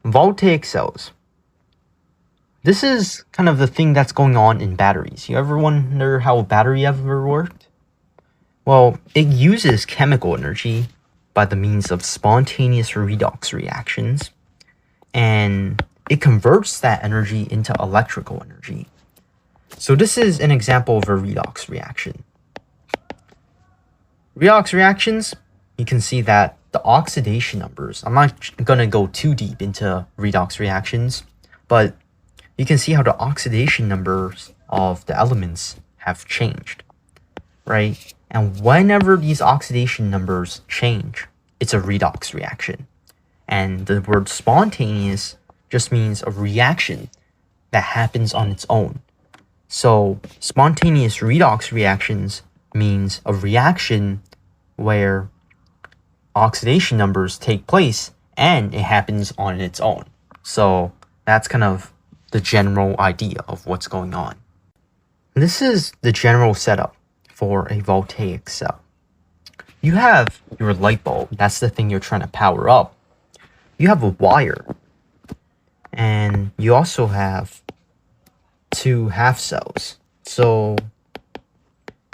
Voltaic cells. This is kind of the thing that's going on in batteries. You ever wonder how a battery ever worked? Well, it uses chemical energy by the means of spontaneous redox reactions, and it converts that energy into electrical energy. So this is an example of a redox reaction. Redox reactions, you can see that the oxidation numbers, I'm not going to go too deep into redox reactions, but you can see how the oxidation numbers of the elements have changed, right? And whenever these oxidation numbers change, it's a redox reaction. And the word spontaneous just means a reaction that happens on its own. So spontaneous redox reactions means a reaction where oxidation numbers take place and it happens on its own. So that's kind of the general idea of what's going on. This is the general setup for a voltaic cell. You have your light bulb, that's the thing you're trying to power up. You have a wire, and you also have two half cells. So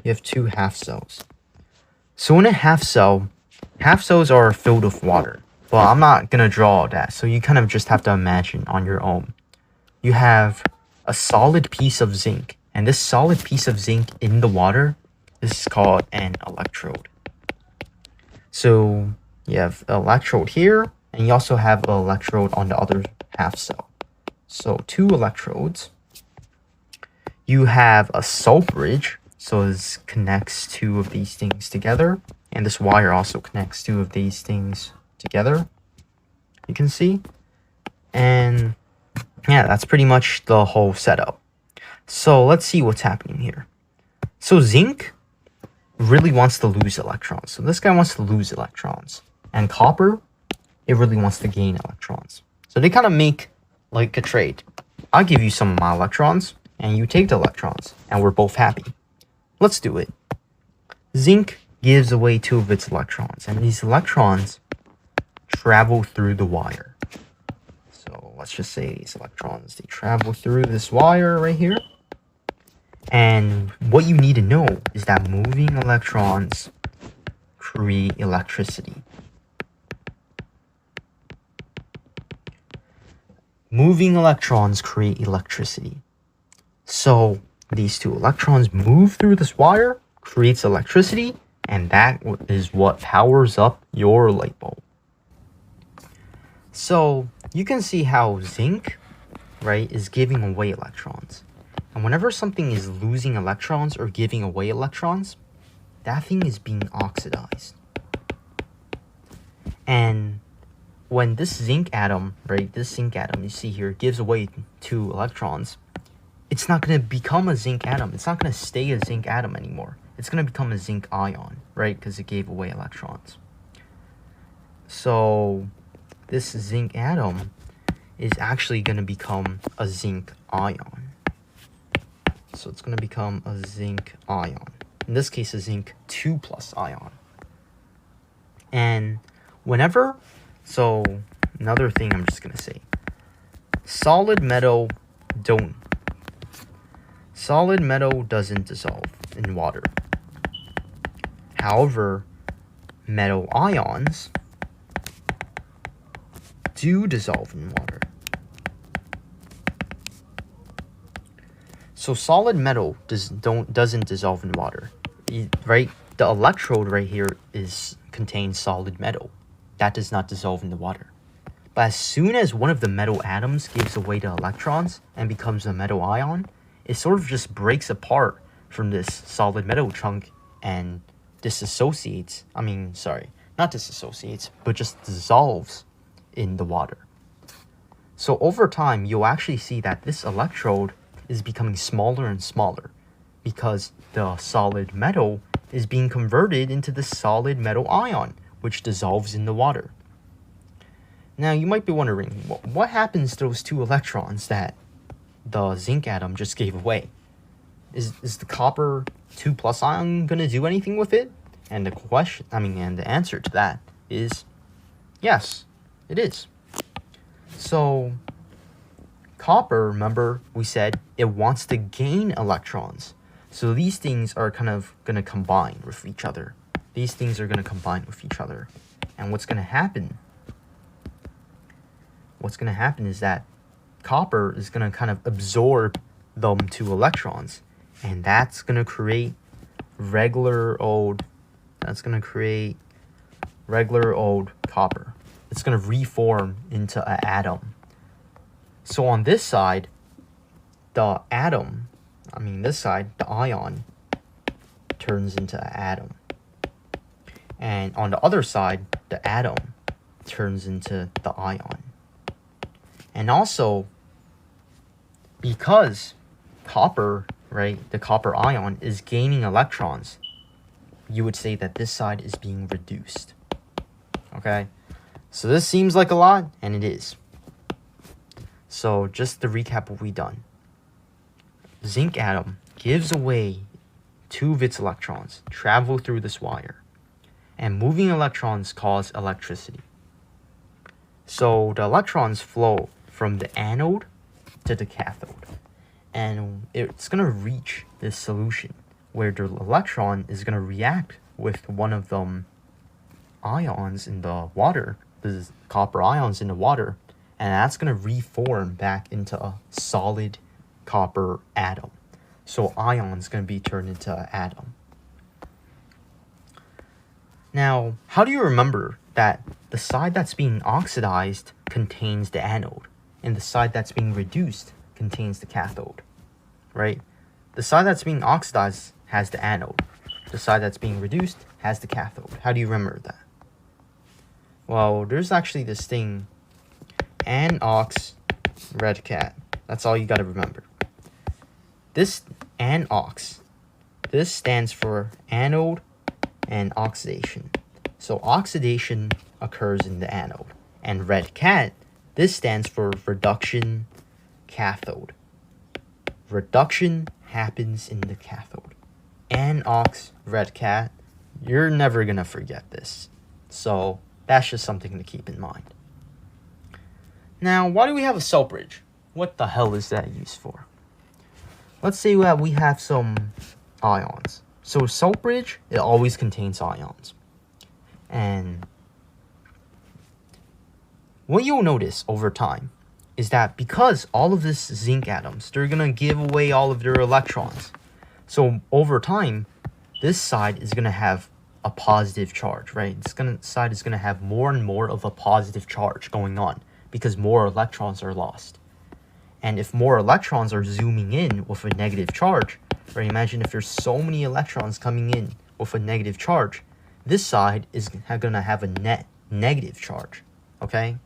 you have two half cells. So in a half cells are filled with water. But I'm not going to draw that, so you kind of just have to imagine on your own. You have a solid piece of zinc, and this solid piece of zinc in the water is called an electrode. So you have an electrode here, and you also have an electrode on the other half cell. So two electrodes. You have a salt bridge, so this connects two of these things together, and this wire also connects two of these things together, you can see. And yeah, that's pretty much the whole setup. So let's see what's happening here. So zinc really wants to lose electrons. So this guy wants to lose electrons. And copper, it really wants to gain electrons. So they kind of make like a trade. I'll give you some of my electrons, and you take the electrons, and we're both happy. Let's do it. Zinc gives away two of its electrons, and these electrons travel through the wire. So let's just say these electrons, they travel through this wire right here. And what you need to know is that moving electrons create electricity. Moving electrons create electricity. So these two electrons move through this wire, creates electricity, and that is what powers up your light bulb. So you can see how zinc, right, is giving away electrons. And whenever something is losing electrons or giving away electrons, that thing is being oxidized. And when this zinc atom, right, this zinc atom you see here gives away two electrons, it's not going to become a zinc atom. It's not going to stay a zinc atom anymore. It's going to become a zinc ion, right, because it gave away electrons. So this zinc atom is actually going to become a zinc ion. So it's going to become a zinc ion. In this case, a zinc 2+ ion. And whenever, so another thing I'm just going to say, solid metal doesn't dissolve in water. However, metal ions do dissolve in water. So solid metal doesn't dissolve in water, right? The electrode right here contains solid metal. That does not dissolve in the water. But as soon as one of the metal atoms gives away the electrons and becomes a metal ion, it sort of just breaks apart from this solid metal chunk and disassociates. Not disassociates, but just dissolves in the water. So over time, you'll actually see that this electrode is becoming smaller and smaller because the solid metal is being converted into the solid metal ion, which dissolves in the water. Now, you might be wondering, what happens to those two electrons that the zinc atom just gave away? Is the copper 2+ ion going to do anything with it? And the answer to that is yes, it is. So copper, remember we said it wants to gain electrons. So these things are kind of going to combine with each other. These things are going to combine with each other. And what's going to happen? What's going to happen is that copper is going to kind of absorb them two electrons. And that's going to create regular old copper. It's going to reform into an atom. So on this side, the ion turns into an atom. And on the other side, the atom turns into the ion. And also, because copper, right, the copper ion is gaining electrons, you would say that this side is being reduced. Okay? So this seems like a lot, and it is. So just to recap what we've done. Zinc atom gives away 2 of its electrons, travel through this wire. And moving electrons cause electricity. So the electrons flow from the anode to the cathode. And it's going to reach this solution where the electron is going to react with one of them ions in the water, the copper ions in the water, and that's going to reform back into a solid copper atom. So ion's going to be turned into an atom. Now, how do you remember that the side that's being oxidized contains the anode, and the side that's being reduced contains the cathode, right? The side that's being oxidized has the anode. The side that's being reduced has the cathode. How do you remember that? Well, there's actually this thing, anox red cat. That's all you got to remember. This anox, this stands for anode and oxidation. So oxidation occurs in the anode. And red cat, this stands for reduction cathode. Reduction happens in the cathode. Anox red cat, you're never gonna forget this. So that's just something to keep in mind. Now, why do we have a cell bridge? What the hell is that used for? Let's say that we have some ions. So a cell bridge, it always contains ions. And what you'll notice over time is that because all of this zinc atoms, they're going to give away all of their electrons. So over time, this side is going to have a positive charge, right? This side is going to have more and more of a positive charge going on because more electrons are lost. And if more electrons are zooming in with a negative charge, right? Imagine if there's so many electrons coming in with a negative charge, this side is going to have a net negative charge, okay?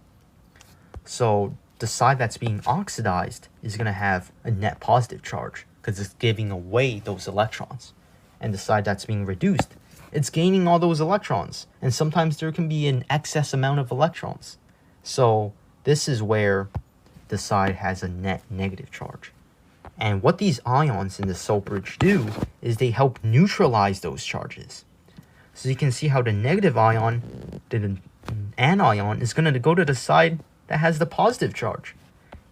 So the side that's being oxidized is going to have a net positive charge because it's giving away those electrons. And the side that's being reduced, it's gaining all those electrons. And sometimes there can be an excess amount of electrons. So this is where the side has a net negative charge. And what these ions in the cell bridge do is they help neutralize those charges. So you can see how the negative ion, the anion, is going to go to the side that has the positive charge.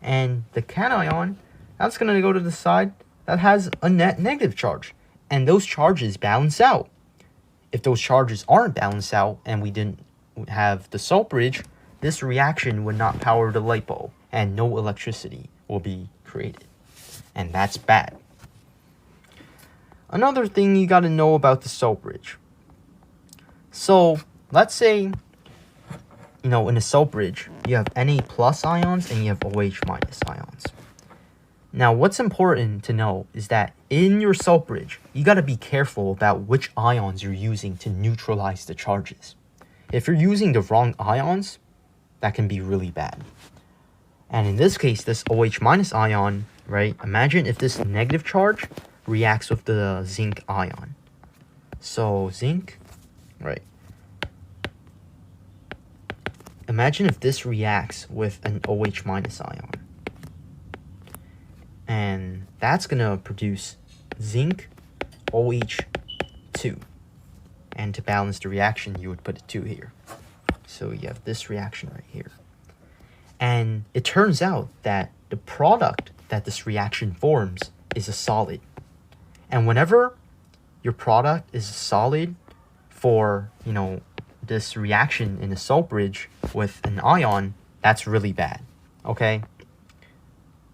And the cation, that's going to go to the side that has a net negative charge. And those charges balance out. If those charges aren't balanced out and we didn't have the cell bridge, this reaction would not power the light bulb and no electricity will be created. And that's bad. Another thing you got to know about the cell bridge. So let's say, in a cell bridge, you have Na plus ions and you have OH minus ions. Now, what's important to know is that in your cell bridge, you got to be careful about which ions you're using to neutralize the charges. If you're using the wrong ions, that can be really bad. And in this case, this OH minus ion, right? Imagine if this negative charge reacts with the zinc ion. So zinc, right? Imagine if this reacts with an OH minus ion. And that's going to produce zinc OH2. And to balance the reaction, you would put a 2 here. So you have this reaction right here. And it turns out that the product that this reaction forms is a solid. And whenever your product is a solid for, this reaction in a salt bridge with an ion, that's really bad, okay?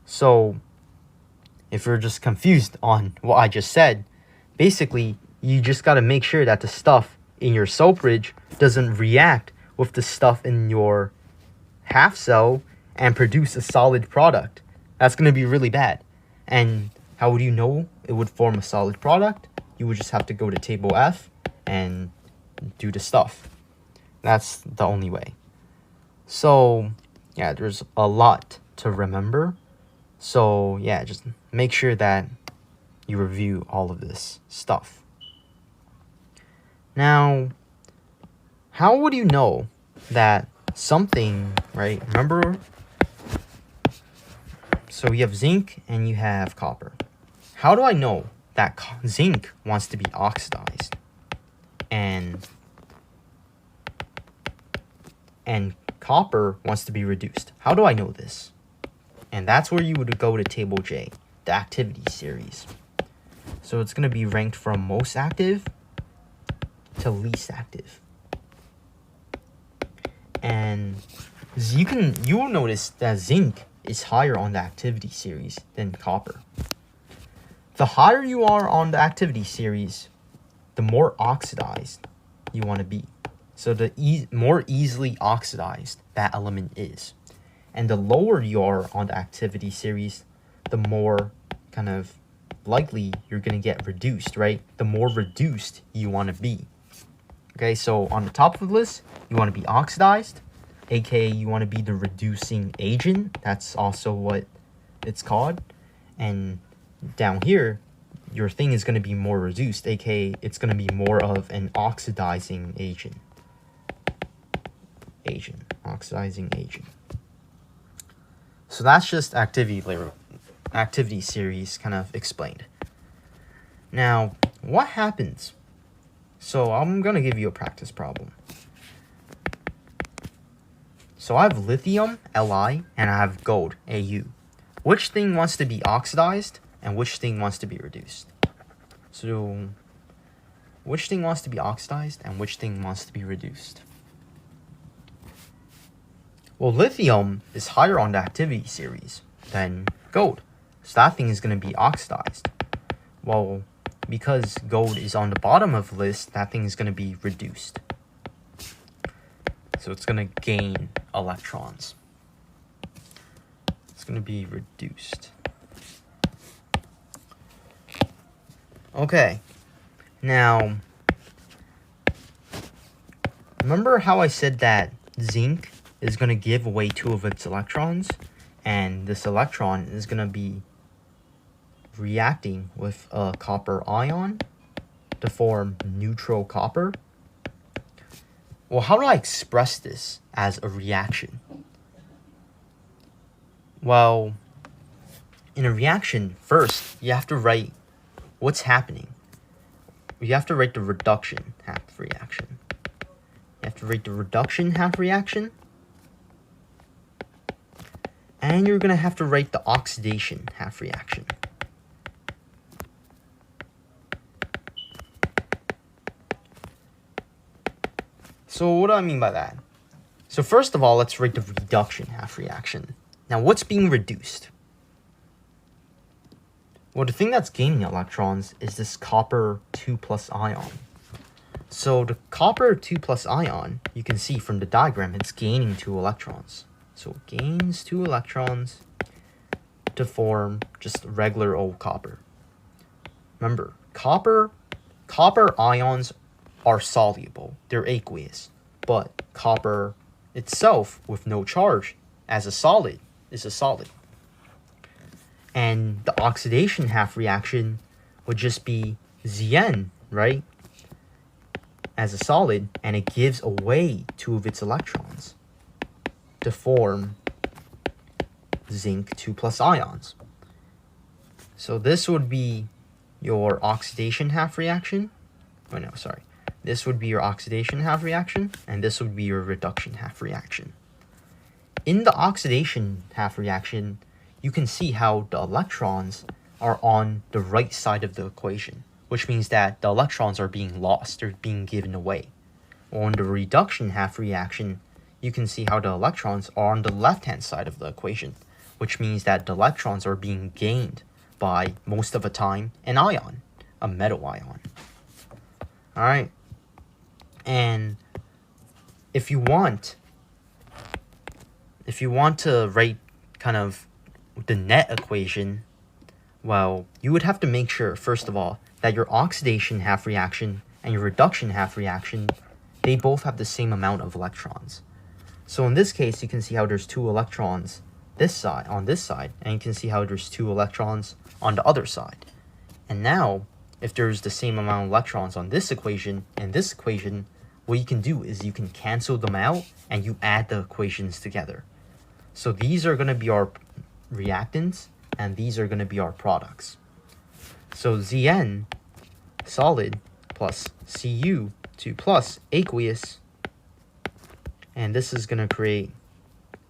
So if you're just confused on what I just said, basically, you just got to make sure that the stuff in your salt bridge doesn't react with the stuff in your half cell and produce a solid product. That's going to be really bad. And how would you know it would form a solid product? You would just have to go to table F and do the stuff. That's the only way. So, yeah, there's a lot to remember. So, yeah, just make sure that you review all of this stuff. Now, how would you know that something, right? Remember, so you have zinc and you have copper. How do I know that zinc wants to be oxidized and copper wants to be reduced? How do I know this? And that's where you would go to table J, the activity series. So it's going to be ranked from most active to least active. And you will notice that zinc is higher on the activity series than copper. The higher you are on the activity series, the more oxidized you want to be. So the more easily oxidized that element is. And the lower you are on the activity series, the more kind of likely you're going to get reduced, right? The more reduced you want to be. Okay, so on the top of the list, you want to be oxidized, aka you want to be the reducing agent. That's also what it's called. And down here, your thing is going to be more reduced, aka it's going to be more of an oxidizing agent. Oxidizing agent. So that's just activity series kind of explained. Now, what happens? So I'm going to give you a practice problem. So I have lithium, Li, and I have gold, Au. Which thing wants to be oxidized and which thing wants to be reduced? So which thing wants to be oxidized and which thing wants to be reduced? Well, lithium is higher on the activity series than gold. So that thing is going to be oxidized. Well, because gold is on the bottom of the list, that thing is going to be reduced. So it's going to gain electrons. It's going to be reduced. Okay. Now, remember how I said that zinc is going to give away 2 of its electrons, and this electron is going to be reacting with a copper ion to form neutral copper? Well, how do I express this as a reaction? Well, in a reaction, first, you have to write what's happening. You have to write the reduction half reaction. You have to write the reduction half reaction. And you're going to have to write the oxidation half reaction. So what do I mean by that? So first of all, let's write the reduction half reaction. Now, what's being reduced? Well, the thing that's gaining electrons is this copper 2+ ion. So the copper 2+ ion, you can see from the diagram, it's gaining 2 electrons. So it gains 2 electrons to form just regular old copper. Remember, copper ions are soluble. They're aqueous. But copper itself, with no charge, as a solid, is a solid. And the oxidation half reaction would just be Zn, right? As a solid, and it gives away 2 of its electrons to form zinc 2+ ions. So this would be your oxidation half reaction. Oh no, sorry. This would be your oxidation half reaction, and this would be your reduction half reaction. in the oxidation half reaction, you can see how the electrons are on the right side of the equation, which means that the electrons are being lost or being given away. On the reduction half reaction, you can see how the electrons are on the left-hand side of the equation, which means that the electrons are being gained by, most of the time, an ion, a metal ion. All right. And if you want to write kind of the net equation, well, you would have to make sure, first of all, that your oxidation half reaction and your reduction half reaction, they both have the same amount of electrons. So in this case, you can see how there's 2 electrons on this side, and you can see how there's 2 electrons on the other side. And now, if there's the same amount of electrons on this equation and this equation, what you can do is you can cancel them out and you add the equations together. So these are going to be our reactants and these are going to be our products. So Zn, solid, plus Cu2 plus aqueous, and this is going to create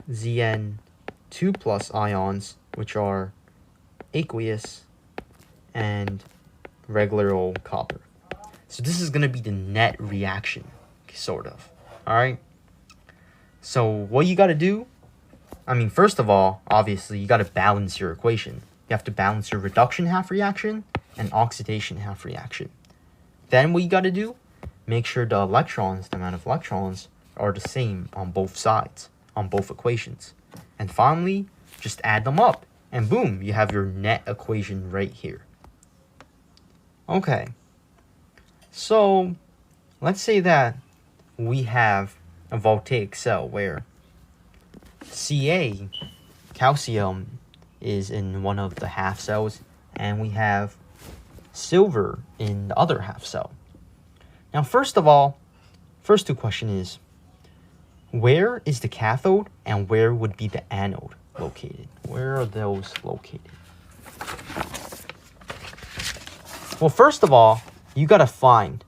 Zn2 plus ions, which are aqueous and regular old copper. So this is going to be the net reaction, sort of. All right. So what you got to do, I mean, first of all, obviously, you got to balance your equation. You have to balance your reduction half reaction and oxidation half reaction. Then what you got to do, make sure the electrons, the amount of electrons, are the same on both sides, on both equations. And finally, just add them up, and boom, you have your net equation right here. Okay, so let's say that we have a voltaic cell where Ca, calcium, is in one of the half cells, and we have silver in the other half cell. Now, first of all, first 2 question is, where is the cathode and where would be the anode located? Where are those located? Well, first of all, you gotta find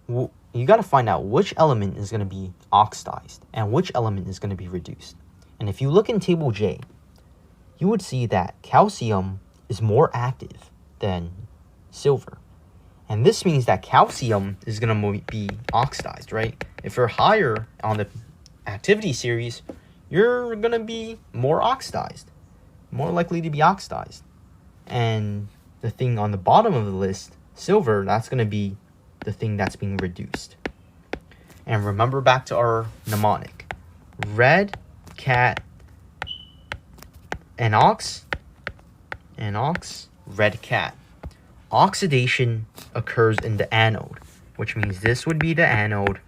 out which element is gonna be oxidized and which element is gonna be reduced. And if you look in table J, you would see that calcium is more active than silver. And this means that calcium is gonna be oxidized, right? If you're higher on the activity series, you're gonna be more oxidized, more likely to be oxidized. And the thing on the bottom of the list, silver, that's going to be the thing that's being reduced. And remember back to our mnemonic. Red cat, anox, red cat. Oxidation occurs in the anode, which means this would be the anode,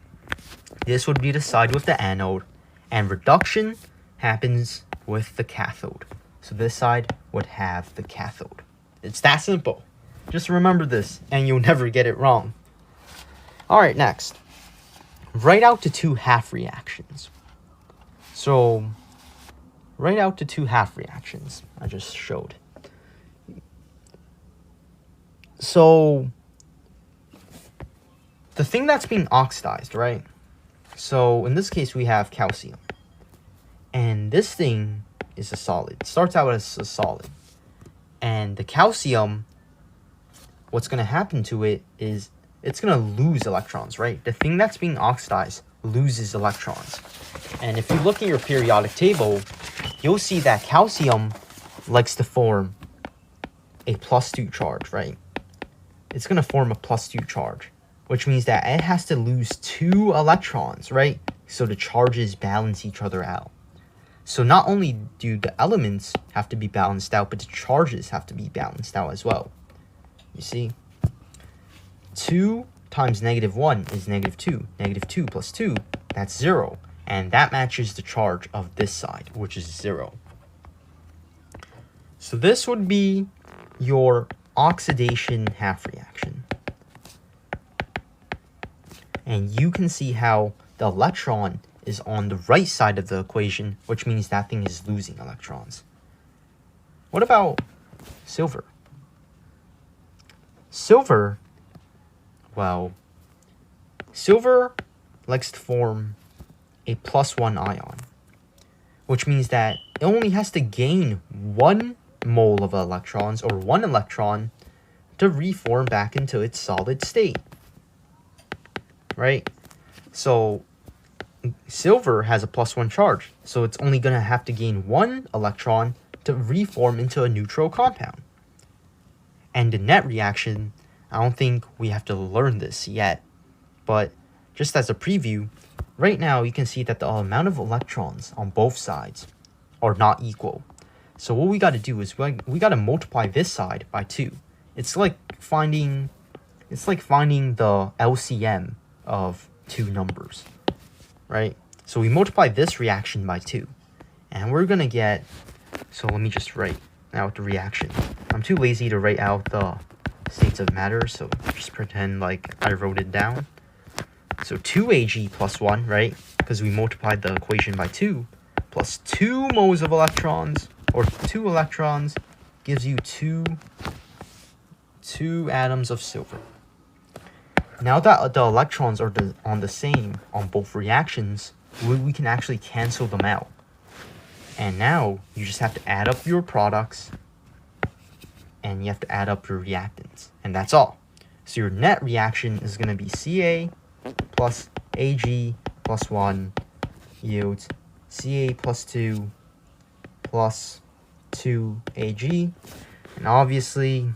this would be the side with the anode, and reduction happens with the cathode. So this side would have the cathode. It's that simple. Just remember this, and you'll never get it wrong. All right, next. Write out the 2 half reactions. So, write out the 2 half reactions I just showed. So, the thing that's being oxidized, right? So, in this case, we have calcium. And this thing is a solid. It starts out as a solid. And the calcium, what's going to happen to it is it's going to lose electrons, right? The thing that's being oxidized loses electrons. And if you look at your periodic table, you'll see that calcium likes to form a +2 charge, right? It's going to form a +2 charge, which means that it has to lose 2 electrons, right? So the charges balance each other out. So not only do the elements have to be balanced out, but the charges have to be balanced out as well. You see? 2 times -1 is -2. -2 plus 2, that's 0. And that matches the charge of this side, which is 0. So this would be your oxidation half reaction. And you can see how the electron is on the right side of the equation, which means that thing is losing electrons. What about silver? Silver, well, silver likes to form a +1 ion, which means that it only has to gain 1 mole of electrons, or 1 electron, to reform back into its solid state, right? So silver has a +1 charge, so it's only going to have to gain 1 electron to reform into a neutral compound. And the net reaction, I don't think we have to learn this yet, but just as a preview, right now you can see that the amount of electrons on both sides are not equal. So what we got to do is we got to multiply this side by 2. It's like finding the LCM of 2 numbers, right? So we multiply this reaction by 2, and we're gonna get, so let me just write out the reaction. I'm too lazy to write out the states of matter, so just pretend like I wrote it down. So 2Ag plus 1, right? Because we multiplied the equation by 2, plus 2 moles of electrons, or 2 electrons, gives you 2 atoms of silver. Now that the electrons are on the same on both reactions, we can actually cancel them out. And now you just have to add up your products, and you have to add up your reactants, and that's all. So your net reaction is going to be Ca plus Ag plus 1 yields Ca plus 2 plus 2Ag, and obviously,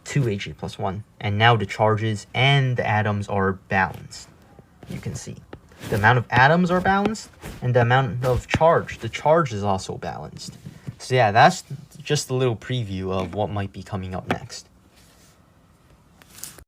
2Ag plus 1. And now the charges and the atoms are balanced. You can see the amount of atoms are balanced, and the amount of charge, the charge is also balanced. So yeah, that's just a little preview of what might be coming up next.